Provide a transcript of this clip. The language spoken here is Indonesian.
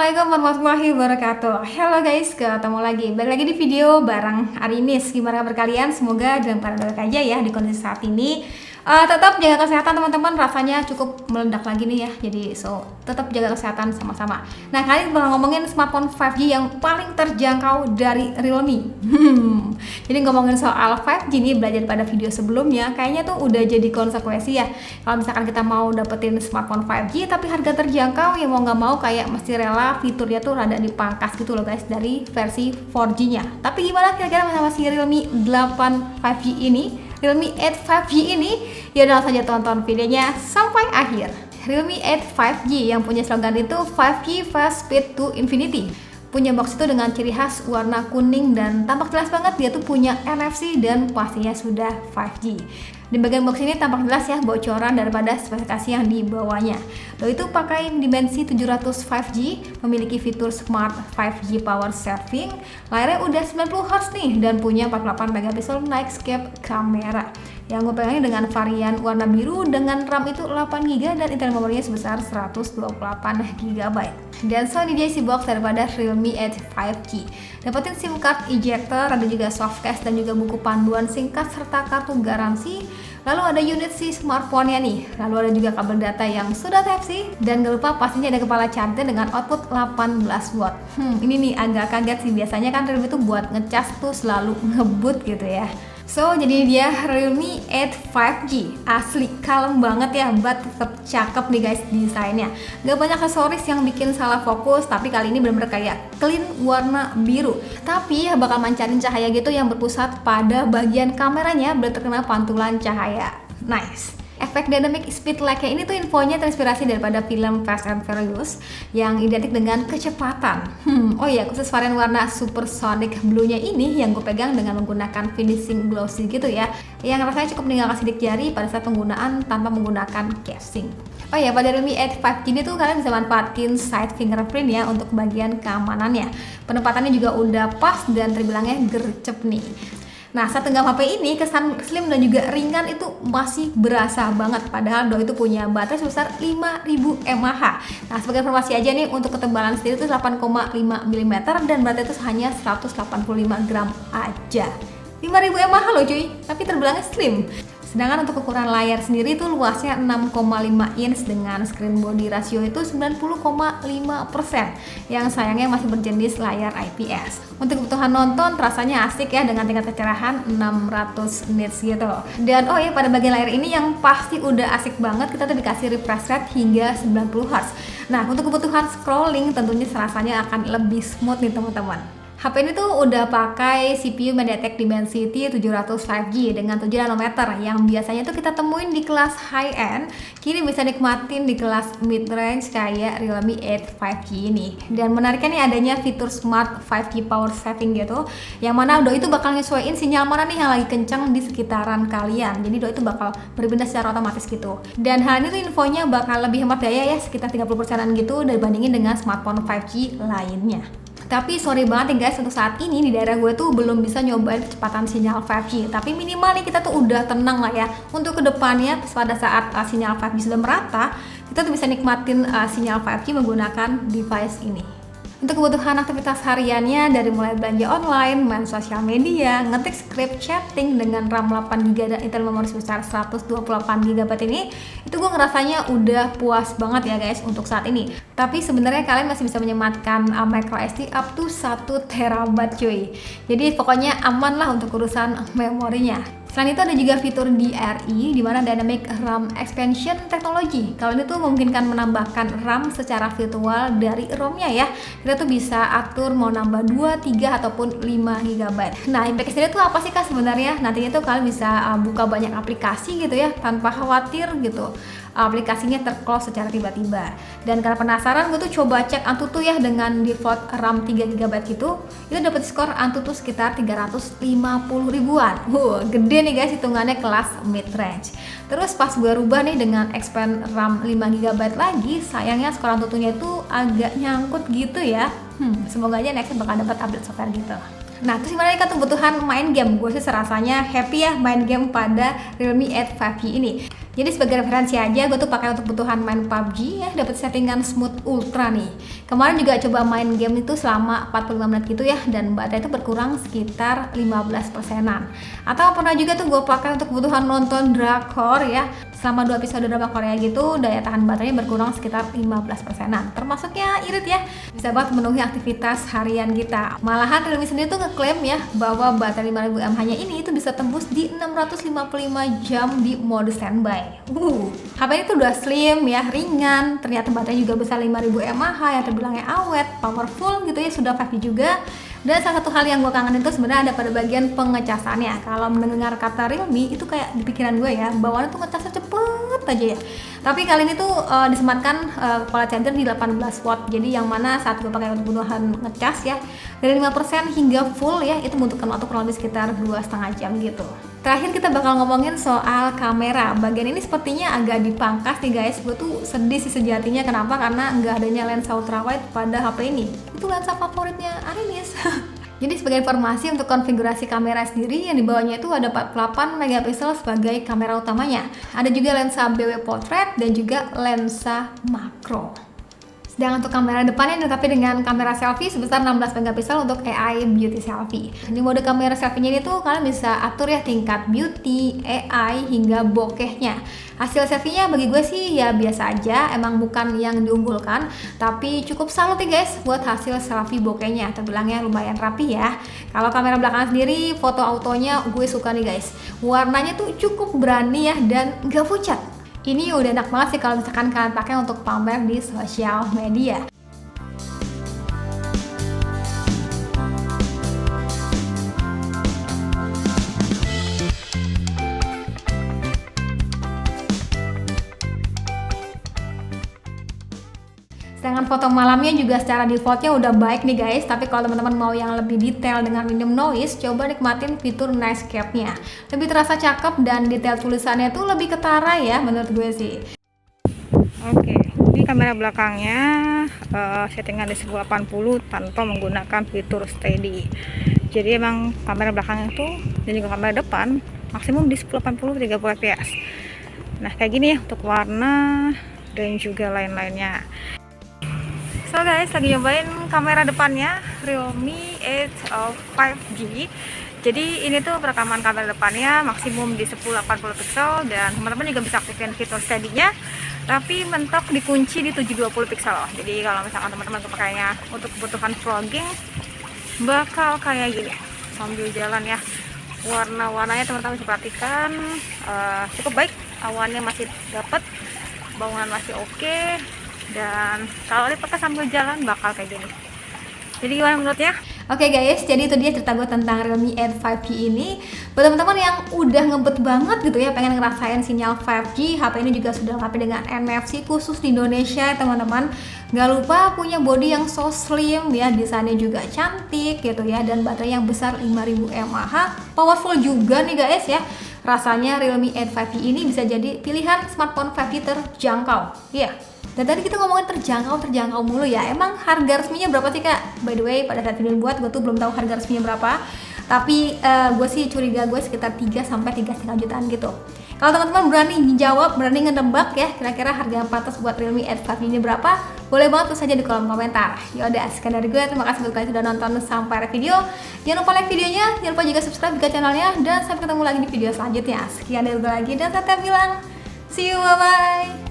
Assalamualaikum warahmatullahi wabarakatuh. Halo guys, ketemu lagi. Balik lagi di video bareng Arinis. Gimana kabar kalian? Semoga dalam keadaan baik aja ya di kondisi saat ini. Tetap jaga kesehatan teman-teman. Rasanya cukup meledak lagi nih ya. Jadi tetap jaga kesehatan sama-sama. Nah, kali ini bakal ngomongin smartphone 5G yang paling terjangkau dari Realme. Jadi ngomongin soal 5G nih, belajar pada video sebelumnya, kayaknya tuh udah jadi konsekuensi ya. Kalau misalkan kita mau dapetin smartphone 5G tapi harga terjangkau, ya mau nggak mau kayak mesti rela fiturnya tuh rada dipangkas gitu loh guys dari versi 4G-nya. Tapi gimana kira-kira sama si Realme 8 5G ini? Realme 8 5G ini, ya udah saja tonton videonya sampai akhir. Realme 8 5G yang punya slogan itu 5G Fast Speed to Infinity. Punya box itu dengan ciri khas warna kuning dan tampak jelas banget dia tuh punya NFC dan pastinya sudah 5G. Di bagian box ini tampak jelas ya bocoran daripada spesifikasi yang dibawanya. Lalu itu pakai dimensi 700 5G, memiliki fitur Smart 5G Power Saving, layarnya udah 90Hz nih dan punya 48 megapiksel Nightscape kamera. Yang gue pegangnya dengan varian warna biru dengan RAM itu 8GB dan internal memorinya sebesar 128GB. Dan so ini dia isi box daripada Realme 8 5G. Dapetin SIM card ejector, ada juga soft case dan juga buku panduan singkat serta kartu garansi. Lalu ada unit si smartphone-nya nih. Lalu ada juga kabel data yang sudah Type-C dan gak lupa pastinya ada kepala charger dengan output 18 watt. Ini nih agak kaget sih, biasanya kan Realme itu buat ngecas tuh selalu ngebut gitu ya. So, jadi dia Realme 8 5G. Asli kalem banget ya, but tetap cakep nih guys desainnya. Gak banyak aksesoris yang bikin salah fokus, tapi kali ini bener-bener kayak clean warna biru. Tapi ya bakal mancarin cahaya gitu yang berpusat pada bagian kameranya, biar terkena pantulan cahaya. Nice. Efek dynamic speed lag-nya ini tuh infonya terinspirasi daripada film Fast and Furious yang identik dengan kecepatan. Oh iya, khusus varian warna Supersonic Blue-nya ini yang gue pegang dengan menggunakan finishing glossy gitu ya, yang rasanya cukup meninggalkan sidik jari pada saat penggunaan tanpa menggunakan casing. Oh ya, pada Realme 8 5G ini tuh kalian bisa manfaatin side fingerprint ya untuk bagian keamanannya. Penempatannya juga udah pas dan terbilangnya gercep nih. Nah, saat genggam HP ini kesan slim dan juga ringan itu masih berasa banget, padahal doi itu punya baterai sebesar 5000 mAh. Nah, sebagai informasi aja nih, untuk ketebalan sendiri itu 8,5 mm dan beratnya itu hanya 185 gram aja. 5000 mAh loh cuy, tapi terbilangnya slim. Sedangkan untuk ukuran layar sendiri itu luasnya 6,5 inch dengan screen body ratio itu 90,5%, yang sayangnya masih berjenis layar IPS. Untuk kebutuhan nonton rasanya asik ya dengan tingkat kecerahan 600 nits gitu. Dan oh ya, pada bagian layar ini yang pasti udah asik banget, kita tuh dikasih refresh rate hingga 90Hz. Nah, untuk kebutuhan scrolling tentunya rasanya akan lebih smooth nih teman-teman. HP ini tuh udah pakai CPU MediaTek Dimensity 700 5G dengan 7 nanometer yang biasanya tuh kita temuin di kelas high-end, kini bisa nikmatin di kelas mid-range kayak Realme 8 5G ini. Dan menariknya nih adanya fitur Smart 5G Power Saving gitu, yang mana doi itu bakal nyesuaiin sinyal mana nih yang lagi kencang di sekitaran kalian. Jadi doi itu bakal berpindah secara otomatis gitu. Dan hal ini tuh infonya bakal lebih hemat daya ya, sekitar 30%-an gitu dibandingin dengan smartphone 5G lainnya. Tapi sorry banget ya guys, untuk saat ini di daerah gue tuh belum bisa nyobain kecepatan sinyal 5G. Tapi minimal nih kita tuh udah tenang lah ya. Untuk kedepannya pada saat sinyal 5G sudah merata, kita tuh bisa nikmatin sinyal 5G menggunakan device ini. Untuk kebutuhan aktivitas hariannya, dari mulai belanja online, main sosial media, ngetik script chatting dengan RAM 8GB dan internal memori sebesar 128GB ini, itu gue ngerasanya udah puas banget ya guys untuk saat ini. Tapi sebenarnya kalian masih bisa menyematkan microSD up to 1TB cuy. Jadi pokoknya aman lah untuk urusan memorinya. Selain itu ada juga fitur DRE, di mana Dynamic RAM Expansion Technology. Kalau ini tuh memungkinkan menambahkan RAM secara virtual dari ROM-nya ya. Kita tuh bisa atur mau nambah 2, 3, ataupun 5GB. Nah, impact sendiri tuh apa sih kak sebenarnya? Nantinya tuh kalian bisa buka banyak aplikasi gitu ya, tanpa khawatir gitu aplikasinya terclose secara tiba-tiba. Dan karena penasaran, gue tuh coba cek Antutu ya dengan default RAM 3GB gitu. Itu dapat skor Antutu sekitar 350 ribuan. Gede nih guys, hitungannya kelas mid range. Terus pas gue rubah nih dengan expand RAM 5GB lagi, sayangnya skor Antutunya itu agak nyangkut gitu ya. Semoga aja next bakal dapat update software gitu. Nah, terus gimana nih kebutuhan main game? Gue sih serasanya happy ya main game pada Realme 8 5G ini. Jadi sebagai referensi aja, gue tuh pakai untuk kebutuhan main PUBG ya, dapat settingan smooth ultra nih. Kemarin juga coba main game itu selama 45 menit gitu ya, dan baterai itu berkurang sekitar 15%-an. Atau pernah juga tuh gue pakai untuk kebutuhan nonton drakor ya, selama 2 episode drama Korea gitu, daya tahan baterainya berkurang sekitar 15%-an. Termasuknya irit ya, bisa banget memenuhi aktivitas harian kita. Malahan Realme sendiri tuh ngeklaim ya, bahwa baterai 5000 mAh-nya ini itu bisa tembus di 655 jam di mode standby. HP ini tuh udah slim ya, ringan, ternyata baterai juga besar 5000 mAh yang terbilangnya awet, powerful gitu ya, sudah 5G juga. Dan salah satu hal yang gue kangen itu sebenarnya ada pada bagian pengecasannya. Kalau mendengar kata Realme itu kayak di pikiran gue ya, bawaannya tuh ngecasnya cepet aja ya. Tapi kali ini tuh disematkan kepala charger di 18 watt. Jadi yang mana saat gue pakai untuk kebutuhan ngecas ya, dari 5% hingga full ya, itu membutuhkan waktu kurang lebih sekitar 2,5 jam gitu. Terakhir kita bakal ngomongin soal kamera. Bagian ini sepertinya agak dipangkas nih guys. Gue tuh sedih sih sejatinya. Kenapa? Karena nggak adanya lensa ultrawide pada HP ini. Itu lensa favoritnya Arinis. Jadi sebagai informasi untuk konfigurasi kamera sendiri, yang dibawahnya itu ada 48 megapiksel sebagai kamera utamanya. Ada juga lensa BW portrait dan juga lensa makro. Sedangkan untuk kamera depannya dilengkapi dengan kamera selfie sebesar 16 megapiksel untuk AI beauty selfie. Di mode kamera selfie-nya ini tuh kalian bisa atur ya tingkat beauty, AI, hingga bokehnya. Hasil selfie-nya bagi gue sih ya biasa aja, emang bukan yang diunggulkan, tapi cukup salut nih guys buat hasil selfie bokehnya, terbilangnya lumayan rapi ya. Kalau kamera belakang sendiri, foto autonya gue suka nih guys. Warnanya tuh cukup berani ya dan gak pucat. Ini udah enak banget sih kalau misalkan kalian pakai untuk pamer di sosial media. Sedangkan foto malamnya juga secara defaultnya udah baik nih guys. Tapi kalau teman-teman mau yang lebih detail dengan minim noise, coba nikmatin fitur night scape-nya. Lebih terasa cakep dan detail tulisannya tuh lebih ketara ya menurut gue sih. Oke, ini kamera belakangnya settingan di 1080 tanpa menggunakan fitur steady. Jadi emang kamera belakang itu dan juga kamera depan maksimum di 1080 30 fps. Nah kayak gini ya untuk warna dan juga lain-lainnya. So guys, lagi nyobain kamera depannya Realme 8 5G. Jadi ini tuh perekaman kamera depannya maksimum di 1080 pixel, dan teman-teman juga bisa aktifin fitur steady-nya, tapi mentok dikunci di 720 pixel. Jadi kalau misalkan teman-teman pakainya untuk kebutuhan vlogging, bakal kayak gini sambil jalan ya. Warna-warnanya teman-teman bisa perhatikan, cukup baik, awannya masih dapat, bangunan masih oke. Dan kalau dipakai sambil jalan bakal kayak gini. Jadi gimana menurutnya? Oke guys, jadi itu dia cerita gue tentang Realme 8 5G ini. Buat teman-teman yang udah ngebet banget gitu ya, pengen ngerasain sinyal 5G, HP ini juga sudah lengkap dengan NFC khusus di Indonesia ya teman-teman. Gak lupa punya body yang so slim ya, desainnya juga cantik gitu ya, dan baterai yang besar 5000 mAh. Powerful juga nih guys ya. Rasanya Realme 8 5G ini bisa jadi pilihan smartphone 5G terjangkau. Iya. Dan tadi kita ngomongin terjangkau mulu ya. Emang harga resminya berapa sih kak? By the way, pada saat ini buat gue tuh belum tahu harga resminya berapa. Tapi gue sih curiga gue sekitar 3 sampai 3,5 jutaan gitu. Kalau teman-teman berani jawab, berani ngedebak ya, kira-kira harga yang pantas buat Realme 8 5G ini berapa? Boleh banget tulis aja di kolom komentar. Yaudah, sekian dari gue. Terima kasih buat kalian sudah nonton sampai akhir video. Jangan lupa like videonya, jangan lupa juga subscribe ke channelnya, dan sampai ketemu lagi di video selanjutnya. Sekian dari gue lagi, dan saya bilang see you, bye-bye.